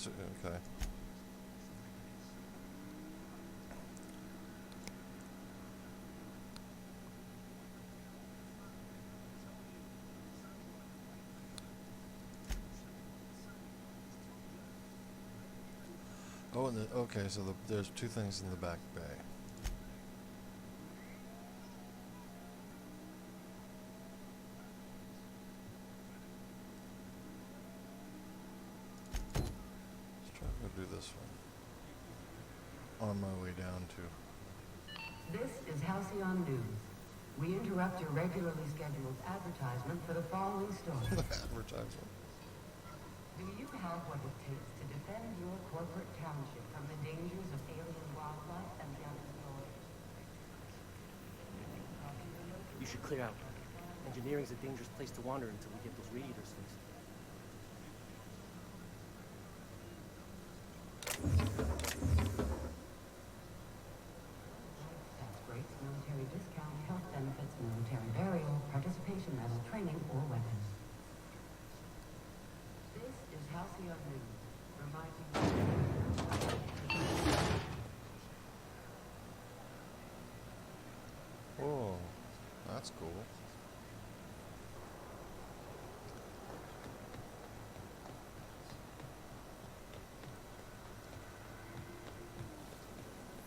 Okay. Oh, okay, so there's two things in the back bay. Let's try to go do this one. On my way down to... This is Halcyon News. We interrupt your regularly scheduled advertisement for the following story. advertisement. Do you have what it takes to defend your corporate township from the dangers of alien wildlife and the unemployed? You should clear out. Engineering's a dangerous place to wander until we get those radiators fixed. Tax breaks, military discount, health benefits, military burial, participation medal, training, or weapons. This is Halcyon News, reminding you. Oh, that's cool.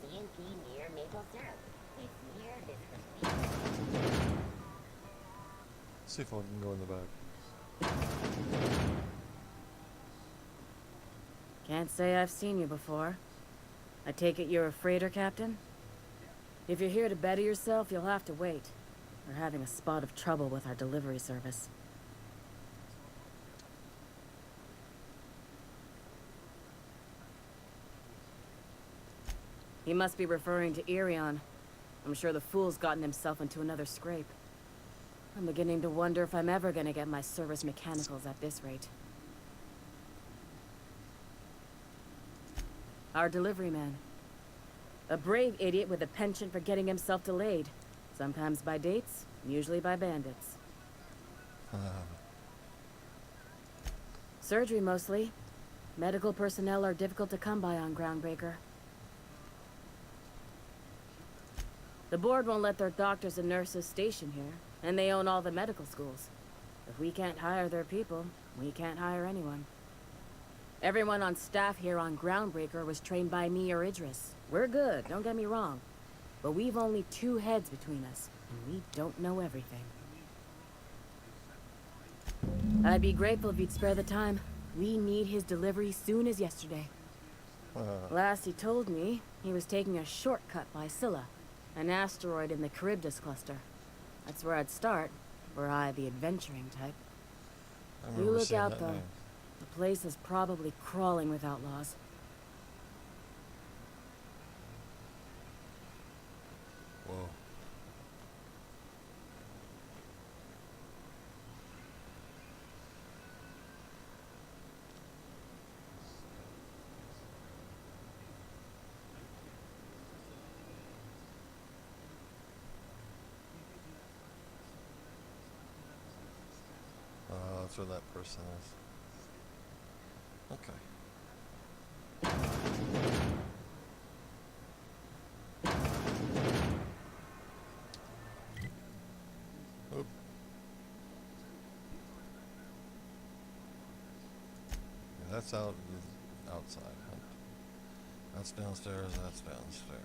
CNP near maple syrup. It's near this. See if I can go in the back. Can't say I've seen you before. I take it you're a freighter captain? If you're here to better yourself, you'll have to wait. We're having a spot of trouble with our delivery service. He must be referring to Irion. I'm sure the fool's gotten himself into another scrape. I'm beginning to wonder if I'm ever gonna get my service mechanicals at this rate. Our delivery man. A brave idiot with a penchant for getting himself delayed. Sometimes by dates, usually by bandits. Surgery mostly. Medical personnel are difficult to come by on Groundbreaker. The board won't let their doctors and nurses station here, and they own all the medical schools. If we can't hire their people, we can't hire anyone. Everyone on staff here on Groundbreaker was trained by me or Idris. We're good, don't get me wrong. But we've only 2 heads between us, and we don't know everything. I'd be grateful if you'd spare the time. We need his delivery soon as yesterday. Last he told me, he was taking a shortcut by Scylla, an asteroid in the Charybdis cluster. That's where I'd start, were I the adventuring type. You look out, though. Name. The place is probably crawling with outlaws. Whoa. That's where that person is. Okay. Oop. Yeah, that's outside. That's downstairs, that's downstairs.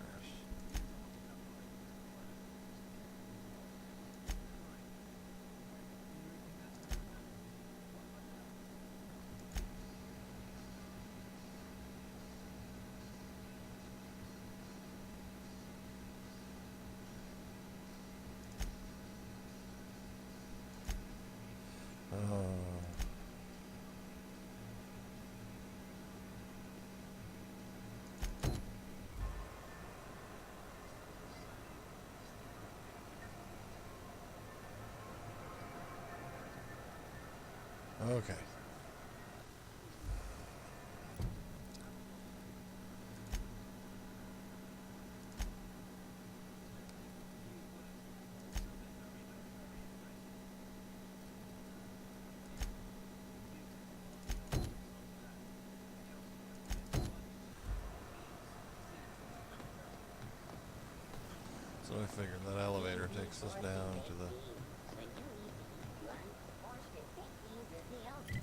Okay. So I figured that elevator takes us down to the... But you need to run or should take these as the elder.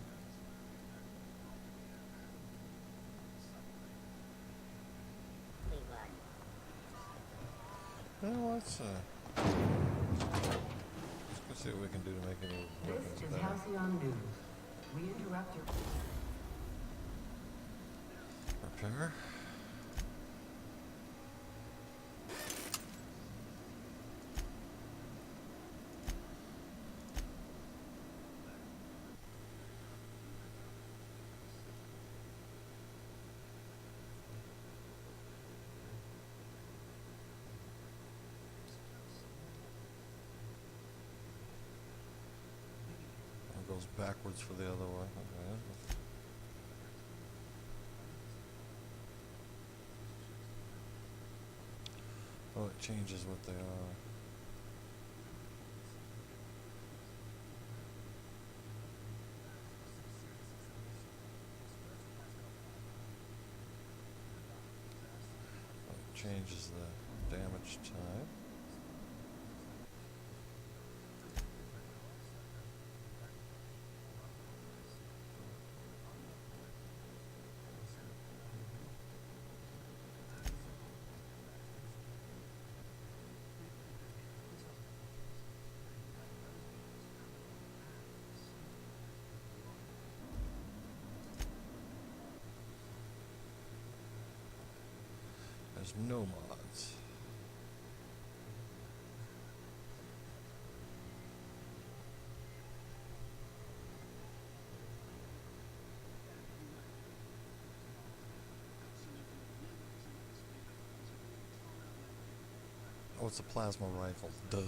Levi. Well, let's go see what we can do to make any weapons This is better. Halcyon News. We interrupt your... Repair. It goes backwards for the other one. Okay. Oh, it changes what they are. Oh, it changes the damage type. There's no mods. Oh, it's a plasma rifle. Duh.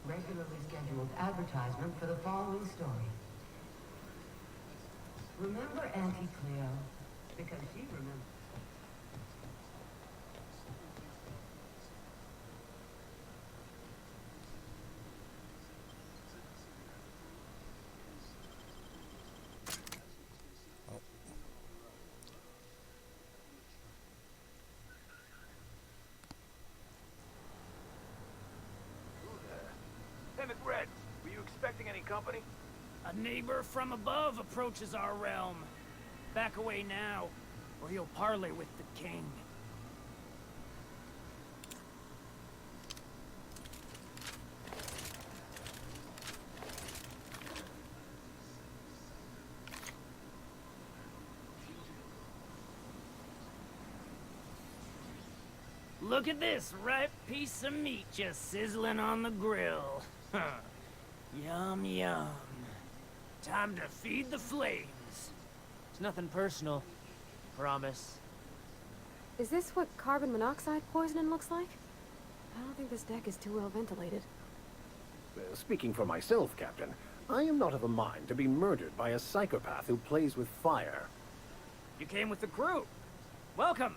Regularly scheduled advertisement for the following story. Remember Auntie Cleo? Because she remembers. Oh. Hey, McRed, were you expecting any company? A neighbor from above approaches our realm. Back away now, or he'll parley with the king. Look at this ripe piece of meat just sizzling on the grill. Yum, yum. Time to feed the flames. It's nothing personal. Promise. Is this what carbon monoxide poisoning looks like? I don't think this deck is too well ventilated. Speaking for myself, Captain, I am not of a mind to be murdered by a psychopath who plays with fire. You came with the crew. Welcome.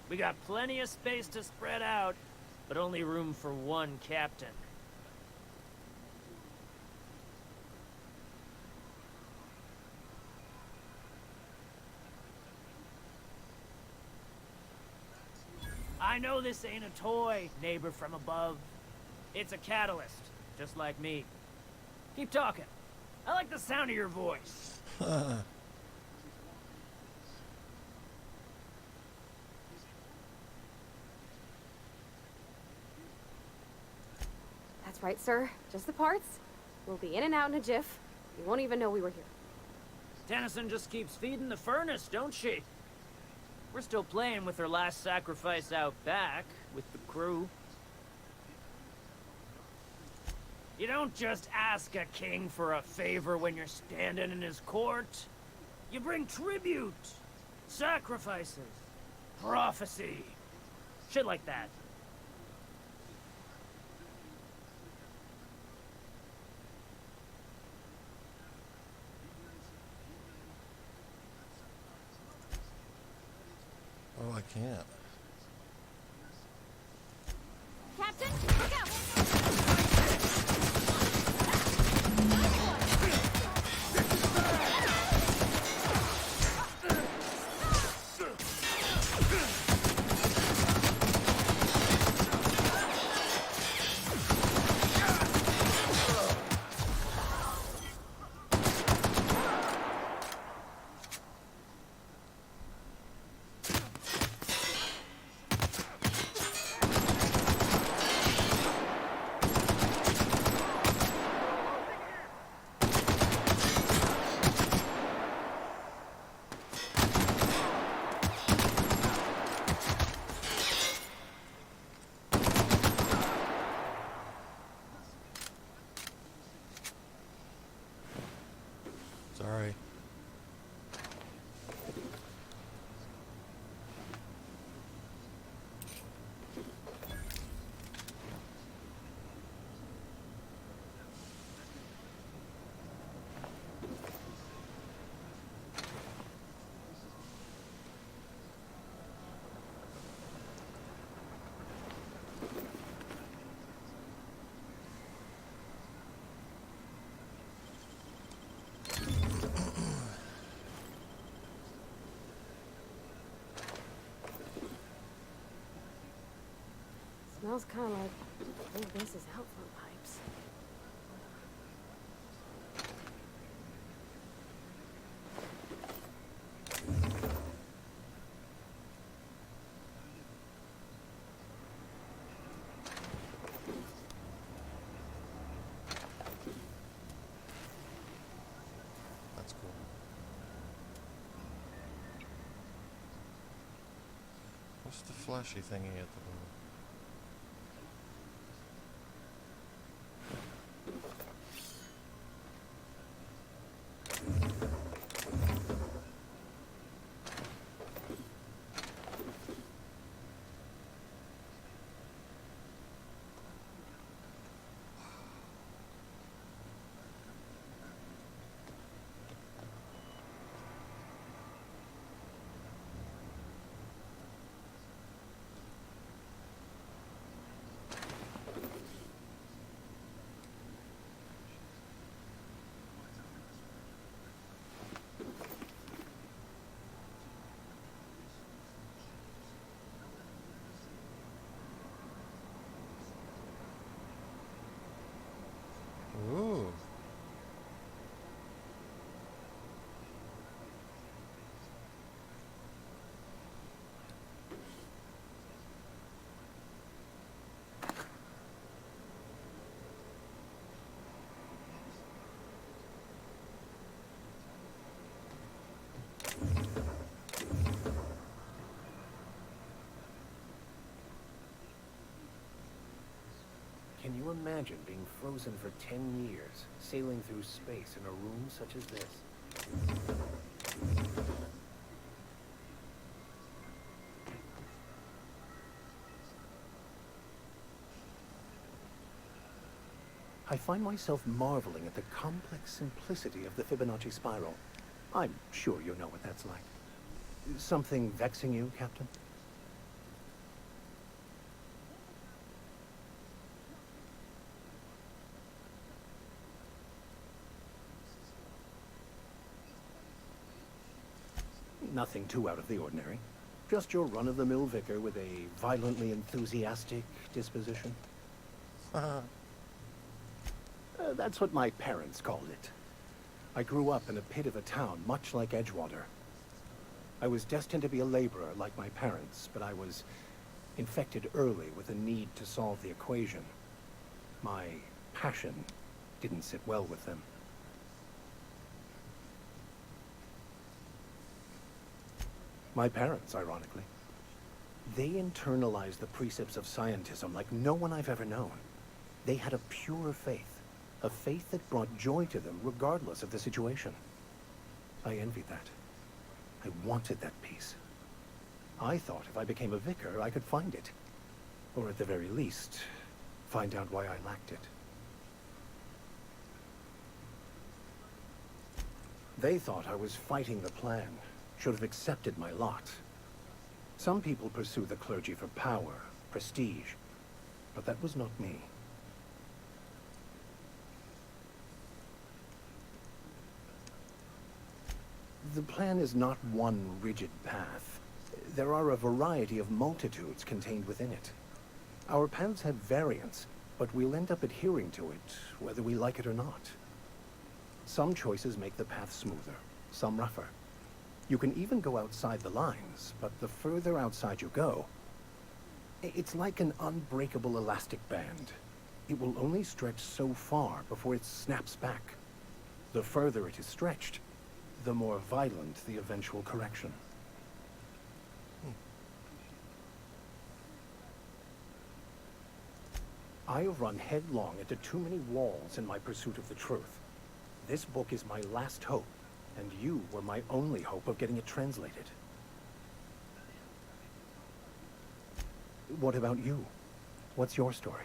We got plenty of space to spread out, but only room for one captain. I know this ain't a toy, neighbor from above. It's a catalyst, just like me. Keep talking. I like the sound of your voice. That's right, sir. Just the parts. We'll be in and out in a jiff. You won't even know we were here. Tennyson just keeps feeding the furnace, don't she? We're still playing with her last sacrifice out back, with the crew. You don't just ask a king for a favor when you're standing in his court. You bring tribute, sacrifices, prophecy, shit like that. Oh, I can't. Captain, look out! Sorry. Smells kind of like old Mrs. outflow pipes. That's cool. What's the flashy thingy at the moment? Ooh. Can you imagine being frozen for 10 years, sailing through space in a room such as this? I find myself marveling at the complex simplicity of the Fibonacci spiral. I'm sure you know what that's like. Something vexing you, Captain? Nothing too out of the ordinary. Just your run-of-the-mill vicar with a violently enthusiastic disposition. That's what my parents called it. I grew up in a pit of a town much like Edgewater. I was destined to be a laborer like my parents, but I was infected early with a need to solve the equation. My passion didn't sit well with them. My parents, ironically. They internalized the precepts of scientism like no one I've ever known. They had a pure faith, a faith that brought joy to them regardless of the situation. I envied that. I wanted that peace. I thought if I became a vicar, I could find it. Or at the very least, find out why I lacked it. They thought I was fighting the plan, should have accepted my lot. Some people pursue the clergy for power, prestige, but that was not me. The plan is not one rigid path. There are a variety of multitudes contained within it. Our paths have variance, but we'll end up adhering to it, whether we like it or not. Some choices make the path smoother, some rougher. You can even go outside the lines, but the further outside you go, it's like an unbreakable elastic band. It will only stretch so far before it snaps back. The further it is stretched, the more violent the eventual correction. I have run headlong into too many walls in my pursuit of the truth. This book is my last hope, and you were my only hope of getting it translated. What about you? What's your story?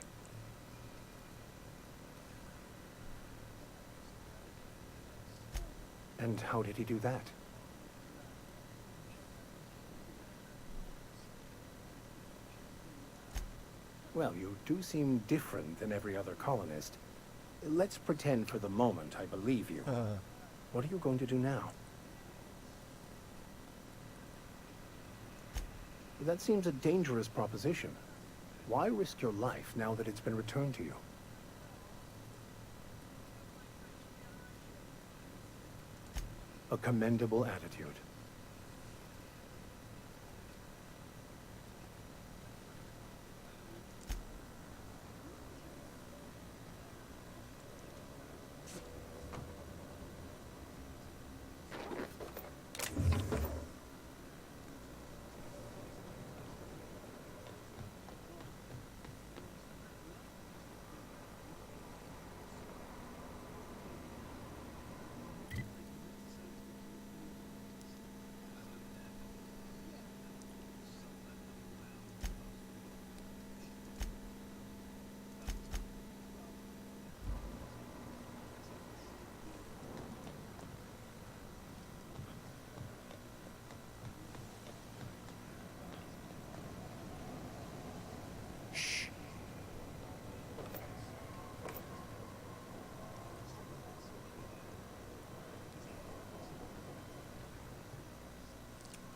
And how did he do that? Well, you do seem different than every other colonist. Let's pretend for the moment I believe you. What are you going to do now? That seems a dangerous proposition. Why risk your life now that it's been returned to you? A commendable attitude.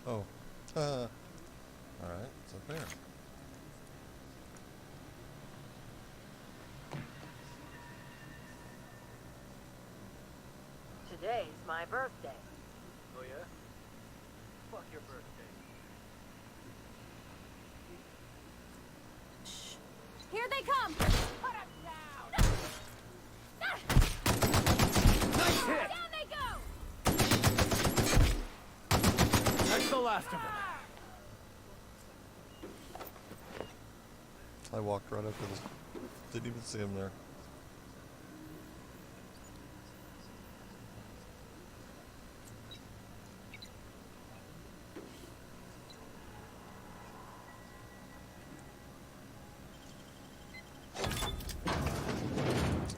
Oh. Alright, it's up there. Today's my birthday. Oh yeah? Fuck your birthday. Here they come! Nice hit! Down they go! That's the last of them. I walked right up to this. Didn't even see him there.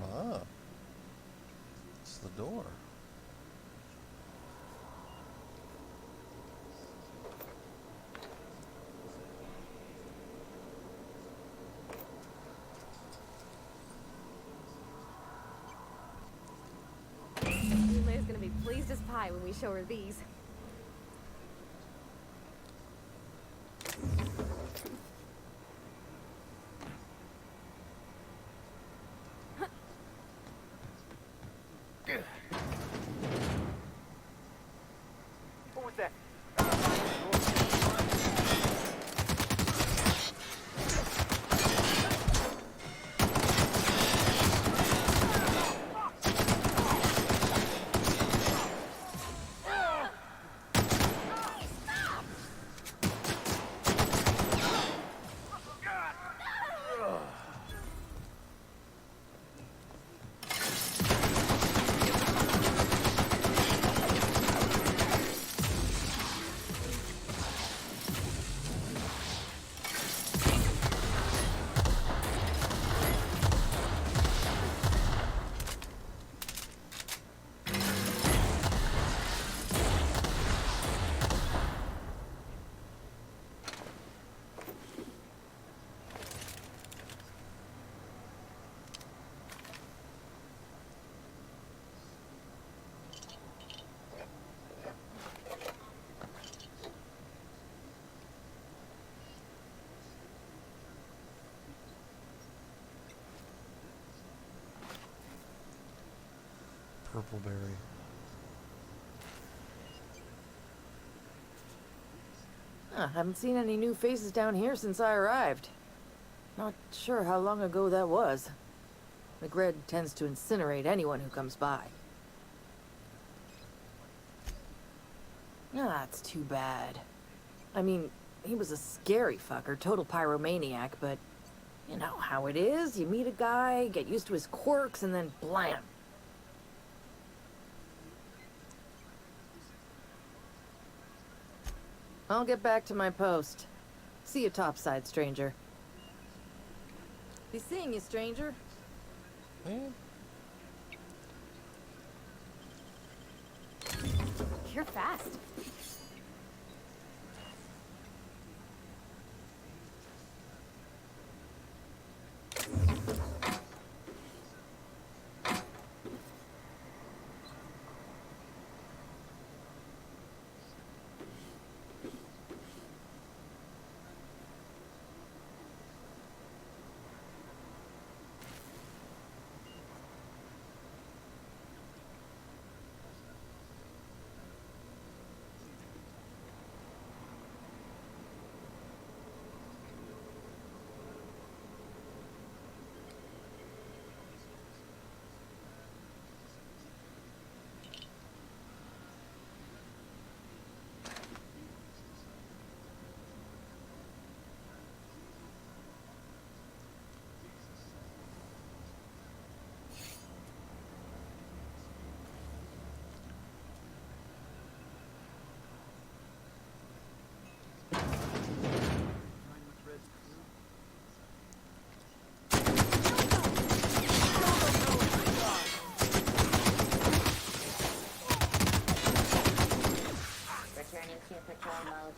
Ah. It's the door. Liz gonna be pleased as pie when we show her these. What was that? purple berry. Haven't seen any new faces down here since I arrived. Not sure how long ago that was. McRed tends to incinerate anyone who comes by. That's too bad. I mean, he was a scary fucker, total pyromaniac, but you know how it is. You meet a guy, get used to his quirks, and then blam. I'll get back to my post. See you topside, stranger. Be seeing you, stranger. Eh? You're fast. Returning to patrol mode.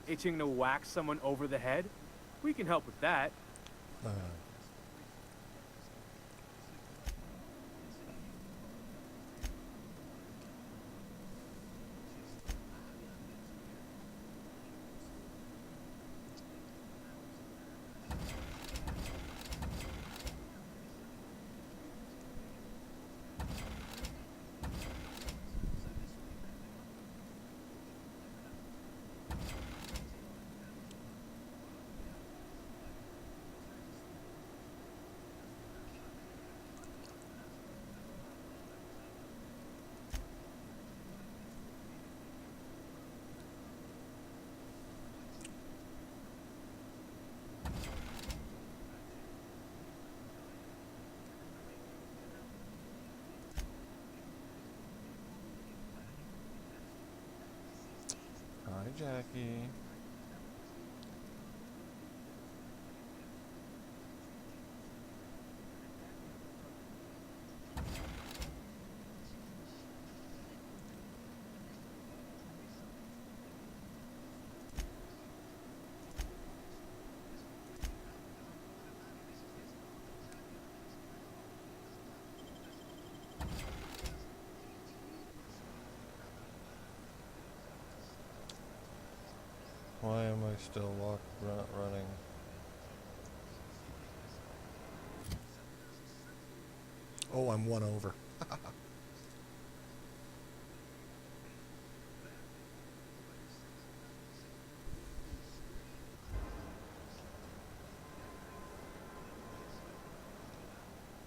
Itching to whack someone over the head? We can help with that. Jackie. Why am I still running? Oh, I'm one over.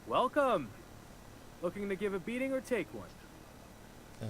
Welcome! Looking to give a beating or take one? Uh,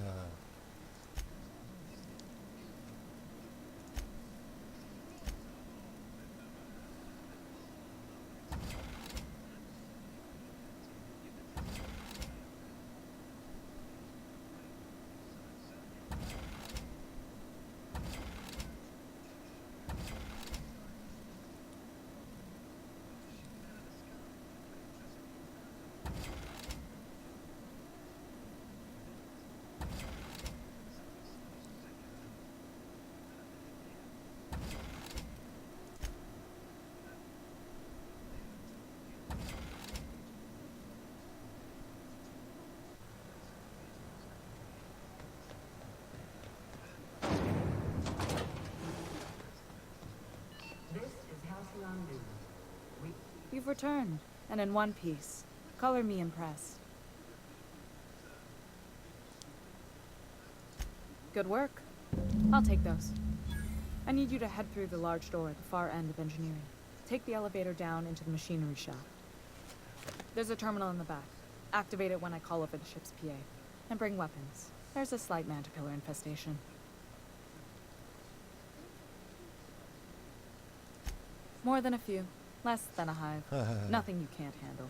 This is Halcyon News. You've returned, and in one piece. Color me impressed. Good work. I'll take those. I need you to head through the large door at the far end of engineering. Take the elevator down into the machinery shop. There's a terminal in the back. Activate it when I call over the ship's PA. And bring weapons. There's a slight manticore infestation. More than a few. Less than a hive. Nothing you can't handle.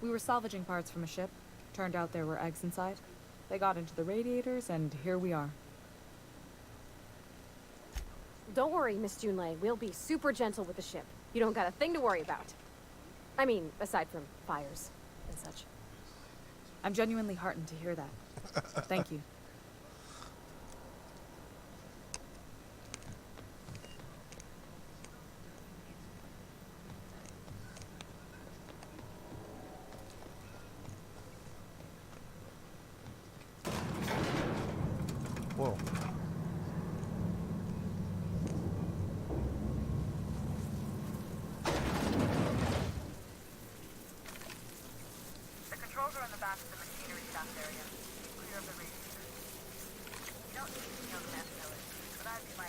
We were salvaging parts from a ship. Turned out there were eggs inside. They got into the radiators, and here we are. Don't worry, Miss Junlei. We'll be super gentle with the ship. You don't got a thing to worry about. I mean, aside from fires and such. I'm genuinely heartened to hear that. Thank you. whoa. The controls are in the back of the machinery shaft area. Clear of the radiator. You don't need to know the necessarily, but I'd be my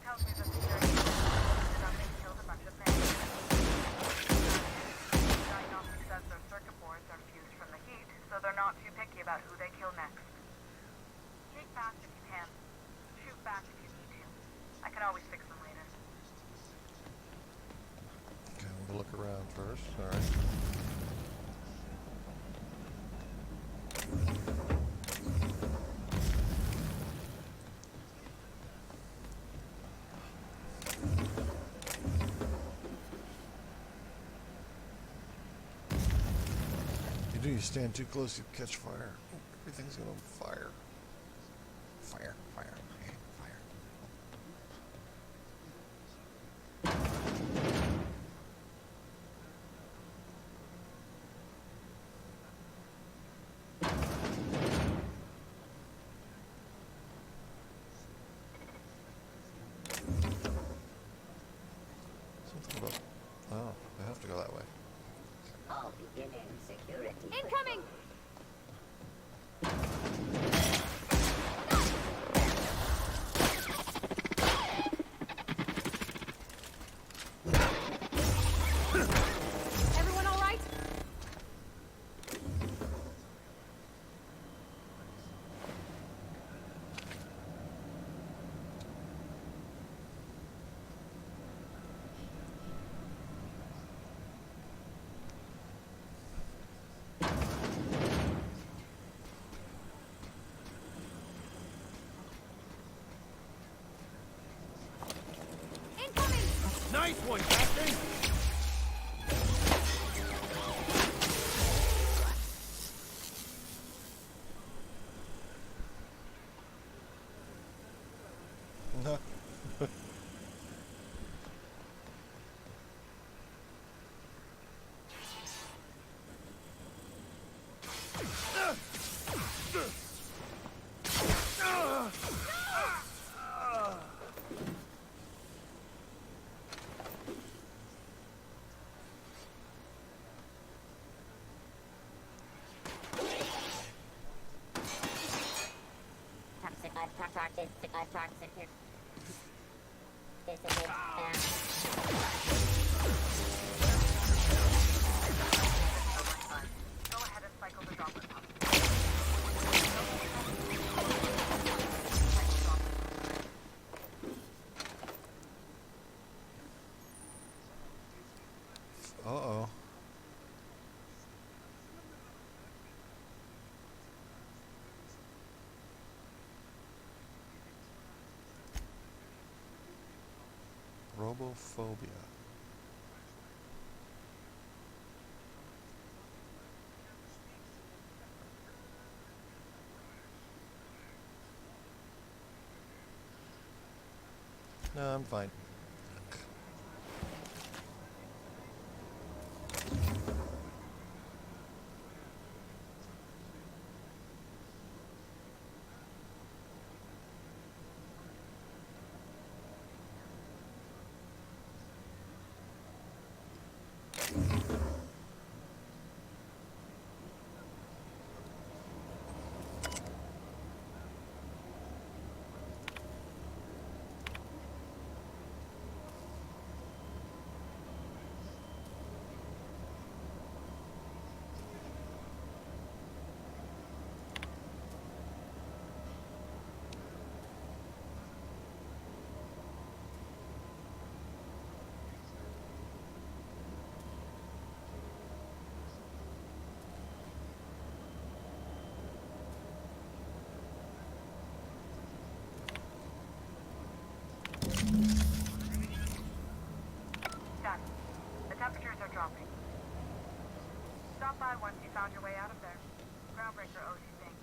tells me that security did killed a bunch of men. Diagnostic says their circuit boards are fused from the heat, so they're not too picky about who they kill next. Take fast if you can. Shoot back if you need to. I can always fix them later. Okay, we'll look around first. Alright. You stand too close, you catch fire. Oh, everything's gonna fire. Fire, fire, fire. Beginning security. Incoming! Everyone all right? Incoming! Nice one, Captain! No. Toxic, toxic. This is it. Go ahead and cycle the dropper pump. Uh-oh. Robophobia. No, I'm fine. Done. The temperatures are dropping. Stop by once you found your way out of there. Groundbreaker owes you thanks.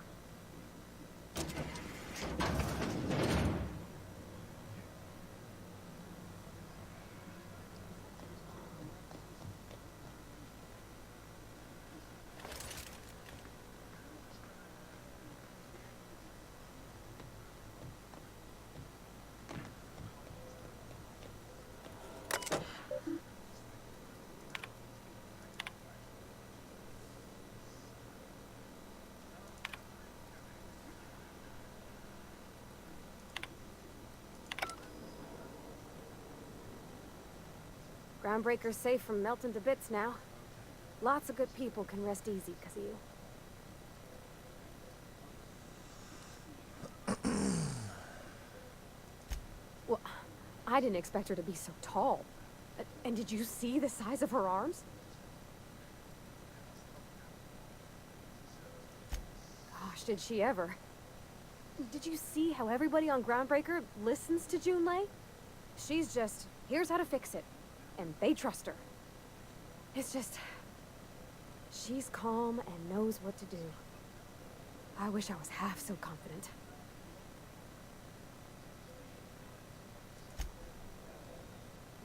Groundbreaker's safe from melting to bits now. Lots of good people can rest easy because of you. Well, I didn't expect her to be so tall. And did you see the size of her arms? Gosh, did she ever. Did you see how everybody on Groundbreaker listens to Junlei? She's just, here's how to fix it. And they trust her. It's just... she's calm and knows what to do. I wish I was half so confident.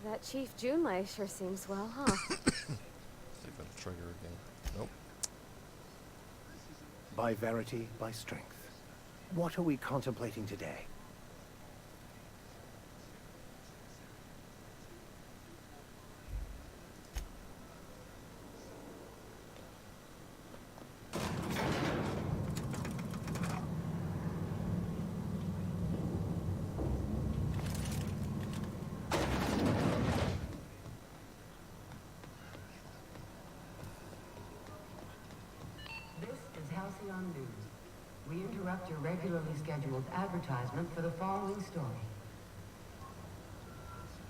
That Chief Junlei sure seems well, huh? See if it'll trigger again. Nope. By verity, by strength. What are we contemplating today? interrupt your regularly scheduled advertisement for the following story.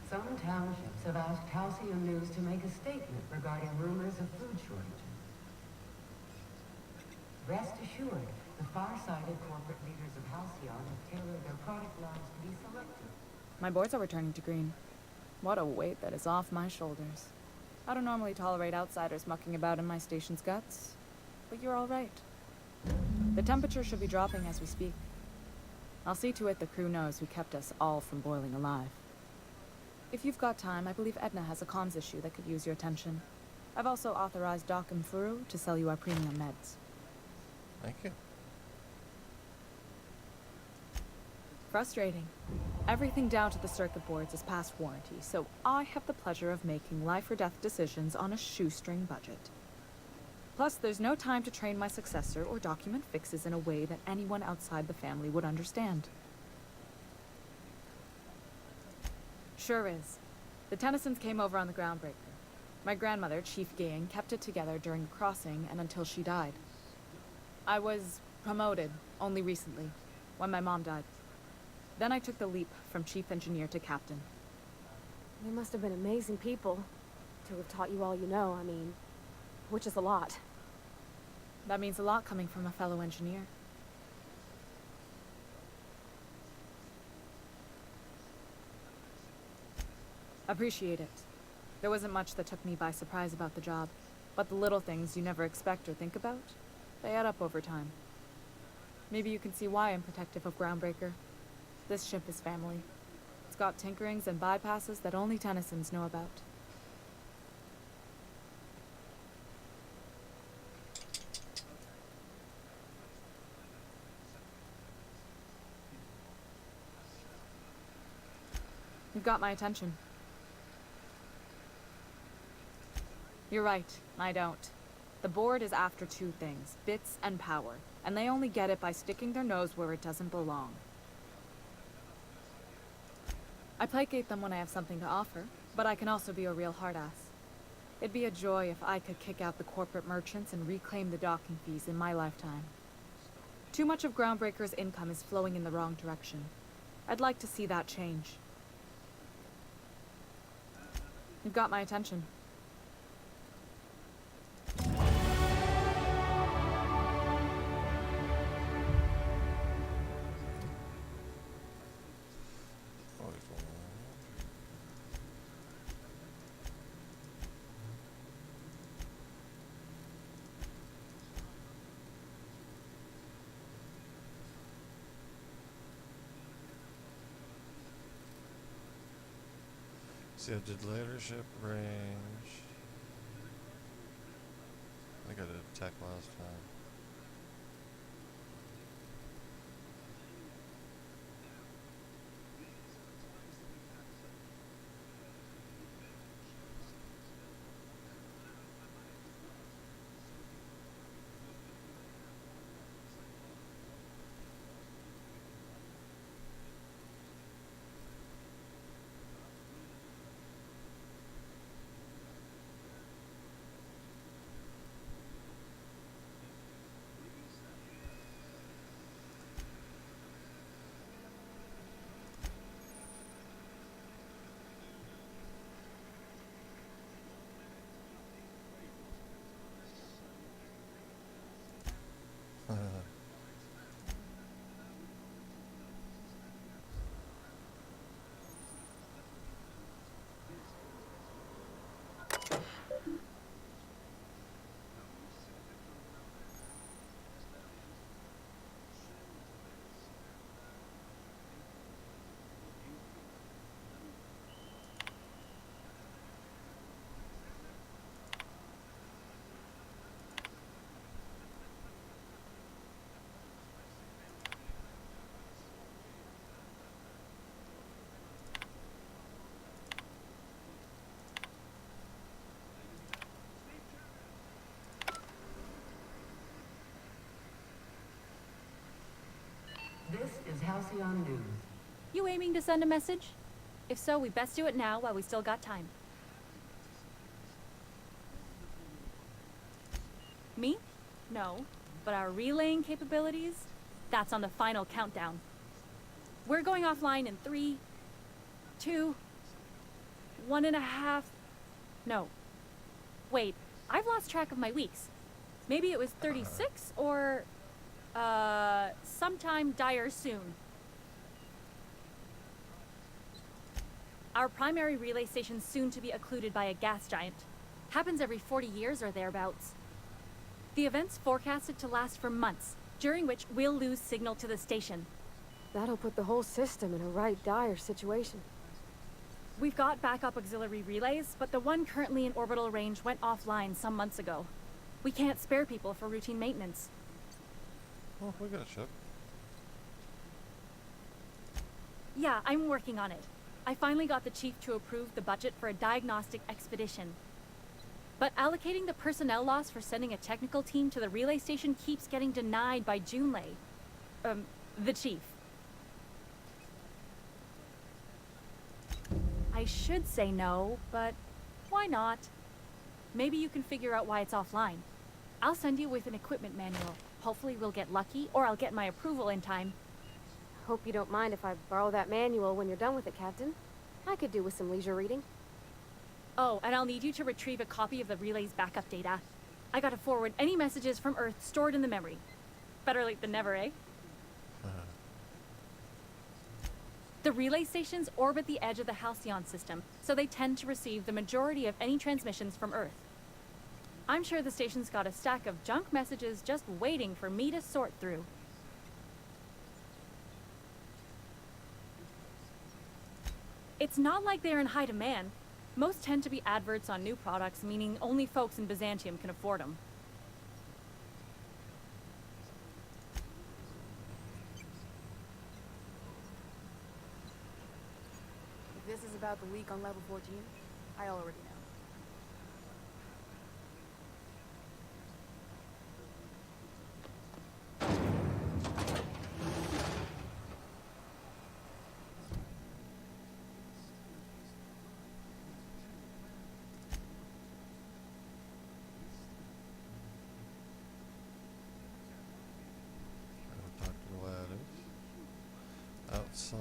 Some townships have asked Halcyon News to make a statement regarding rumors of food shortages. Rest assured, the far-sighted corporate leaders of Halcyon have tailored their product lines to be selective. My boards are returning to green. What a weight that is off my shoulders. I don't normally tolerate outsiders mucking about in my station's guts, but you're all right. The temperature should be dropping as we speak. I'll see to it the crew knows who kept us all from boiling alive. If you've got time, I believe Edna has a comms issue that could use your attention. I've also authorized Doc and Furu to sell you our premium meds. Thank you. Frustrating. Everything down to the circuit boards is past warranty, so I have the pleasure of making life or death decisions on a shoestring budget. Plus, there's no time to train my successor or document fixes in a way that anyone outside the family would understand. Sure is. The Tennysons came over on the Groundbreaker. My grandmother, Chief Gayan, kept it together during the crossing and until she died. I was promoted only recently, when my mom died. Then I took the leap from chief engineer to captain. They must have been amazing people to have taught you all you know, I mean, which is a lot. That means a lot coming from a fellow engineer. Appreciate it. There wasn't much that took me by surprise about the job, but the little things you never expect or think about, they add up over time. Maybe you can see why I'm protective of Groundbreaker. This ship is family. It's got tinkerings and bypasses that only Tennysons know about. You've got my attention. You're right, I don't. The board is after two things, bits and power, and they only get it by sticking their nose where it doesn't belong. I placate them when I have something to offer, but I can also be a real hard-ass. It'd be a joy if I could kick out the corporate merchants and reclaim the docking fees in my lifetime. Too much of Groundbreaker's income is flowing in the wrong direction. I'd like to see that change. You've got my attention. See, I did leadership range. I think I did attack last time. This is Halcyon News. You aiming to send a message? If so, we best do it now while we still got time. Me? No. But our relaying capabilities? That's on the final countdown. We're going offline in 3, 2, 1.5. No. Wait, I've lost track of my weeks. Maybe it was 36 or, sometime dire soon. Our primary relay station's soon to be occluded by a gas giant. Happens every 40 years or thereabouts. The event's forecasted to last for months, during which we'll lose signal to the station. That'll put the whole system in a right dire situation. We've got backup auxiliary relays, but the one currently in orbital range went offline some months ago. We can't spare people for routine maintenance. Oh, we got a ship. Yeah, I'm working on it. I finally got the chief to approve the budget for a diagnostic expedition. But allocating the personnel loss for sending a technical team to the relay station keeps getting denied by Junlei. The chief. I should say no, but why not? Maybe you can figure out why it's offline. I'll send you with an equipment manual. Hopefully we'll get lucky, or I'll get my approval in time. Hope you don't mind if I borrow that manual when you're done with it, Captain. I could do with some leisure reading. Oh, and I'll need you to retrieve a copy of the relay's backup data. I gotta forward any messages from Earth stored in the memory. Better late than never, eh? The relay stations orbit the edge of the Halcyon system, so they tend to receive the majority of any transmissions from Earth. I'm sure the station's got a stack of junk messages just waiting for me to sort through. It's not like they're in high demand. Most tend to be adverts on new products, meaning only folks in Byzantium can afford them. If this is about the leak on level 14, I already know. Talk to Gladys. Outside.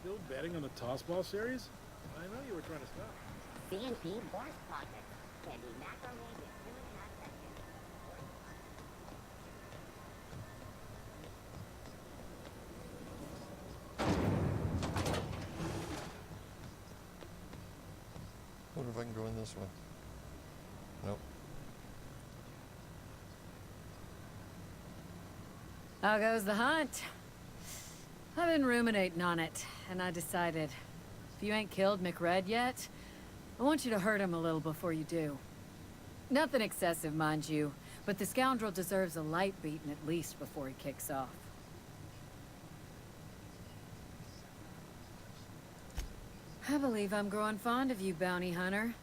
Still betting on the tossball series? I know you were trying to stop. CNP Boss Pocket. Can be macromed in 2.5 seconds. Wonder if I can go in this one. Nope. How goes the hunt? I've been ruminating on it, and I decided, if you ain't killed McRed yet, I want you to hurt him a little before you do. Nothing excessive, mind you, but the scoundrel deserves a light beating at least before he kicks off. I believe I'm growing fond of you, bounty hunter.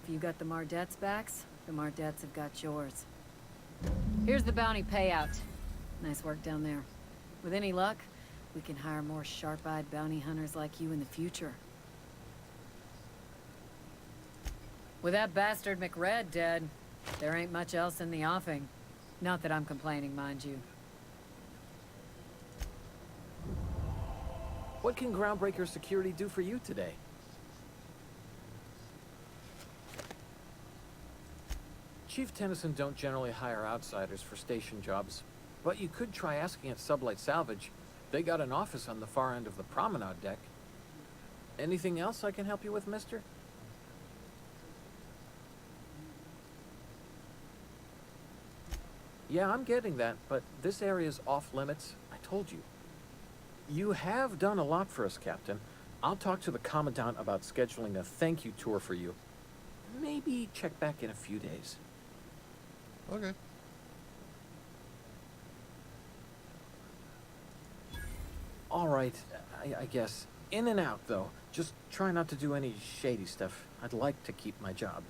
If you got the Mardets' backs, the Mardets have got yours. Here's the bounty payout. Nice work down there. With any luck, we can hire more sharp-eyed bounty hunters like you in the future. With that bastard McRed dead, there ain't much else in the offing. Not that I'm complaining, mind you. What can Groundbreaker Security do for you today? Chief Tennyson don't generally hire outsiders for station jobs, but you could try asking at Sublight Salvage. They got an office on the far end of the promenade deck. Anything else I can help you with, mister? Yeah, I'm getting that, but this area's off limits. I told you. You have done a lot for us, Captain. I'll talk to the Commandant about scheduling a thank you tour for you. Maybe check back in a few days. Okay. All right, I guess. In and out, though. Just try not to do any shady stuff. I'd like to keep my job.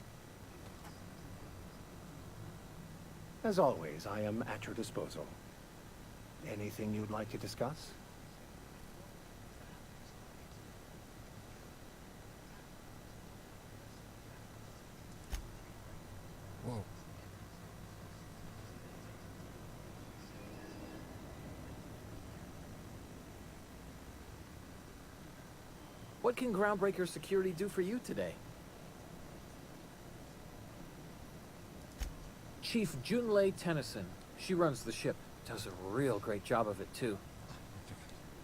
As always, I am at your disposal. Anything you'd like to discuss? Whoa. What can Groundbreaker Security do for you today? Chief Junlei Tennyson. She runs the ship. Does a real great job of it, too.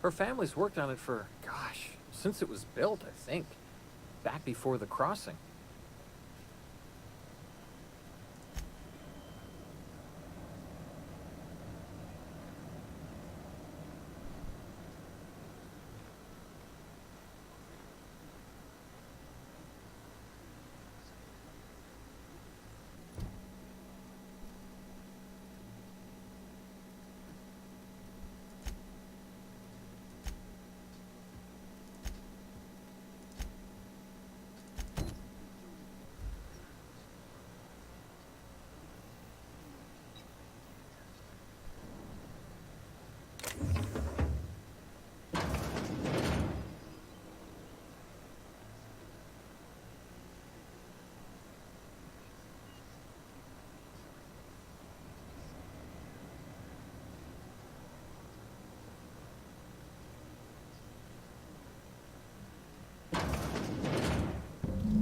Her family's worked on it for, gosh, since it was built, I think. Back before the crossing.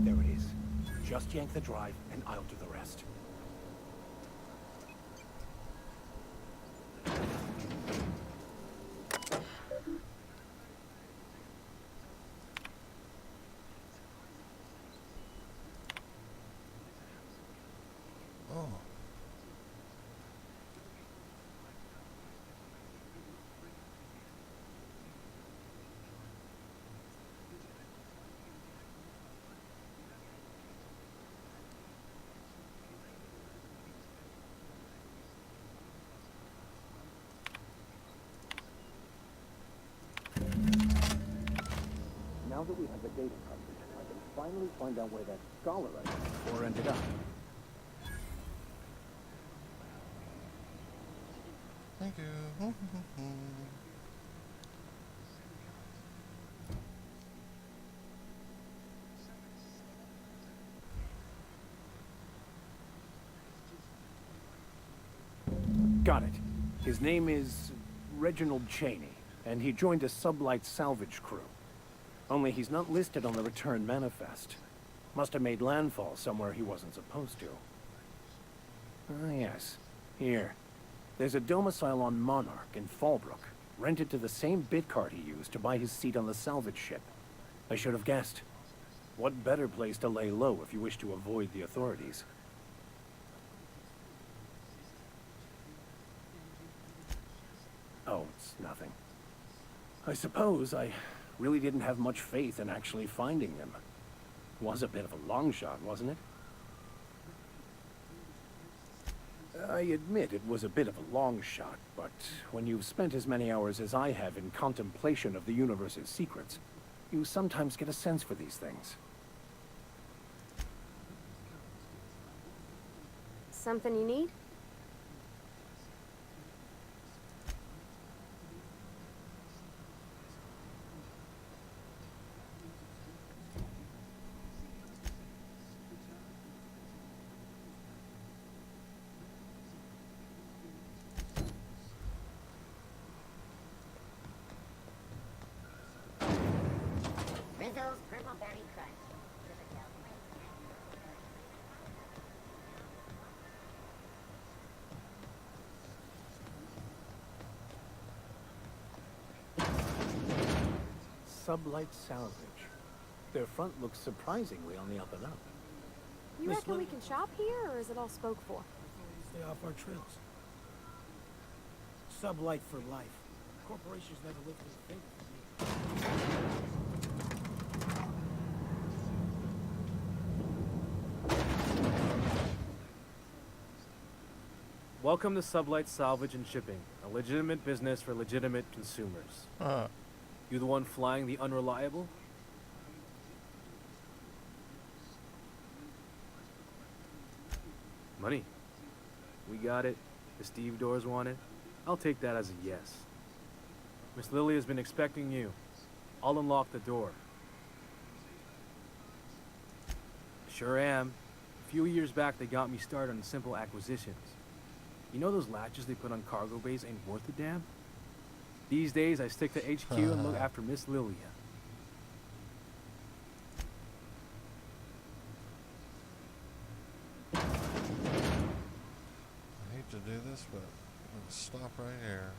There it is. Just yank the drive, and I'll do the rest. Oh. Now that we have the data coverage, I can finally find out where that scholar I looked for ended up. Thank you. Got it. His name is Reginald Cheney, and he joined a sublight salvage crew. Only he's not listed on the return manifest. Must have made landfall somewhere he wasn't supposed to. Ah, yes. Here. There's a domicile on Monarch in Fallbrook, rented to the same bit card he used to buy his seat on the salvage ship. I should have guessed. What better place to lay low if you wish to avoid the authorities? Oh, it's nothing. I suppose I really didn't have much faith in actually finding them. Was a bit of a long shot, wasn't it? I admit it was a bit of a long shot, but when you've spent as many hours as I have in contemplation of the universe's secrets, you sometimes get a sense for these things. Something you need? Rizzo's Purple Berry Crunch. Sublight Salvage. Their front looks surprisingly on the up and up. You reckon we can shop here, or is it all spoke for? Stay off our trails. Sublight for life. Corporations never lifted a finger for me. Welcome to Sublight Salvage and Shipping, a legitimate business for legitimate consumers. You the one flying the unreliable? Money. We got it. The stevedores want it. I'll take that as a yes. Miss Lily has been expecting you. I'll unlock the door. Sure am. A few years back, they got me started on simple acquisitions. You know those latches they put on cargo bays ain't worth a damn? These days, I stick to HQ and look after Miss Lilia. I hate to do this, but I'm gonna stop right here.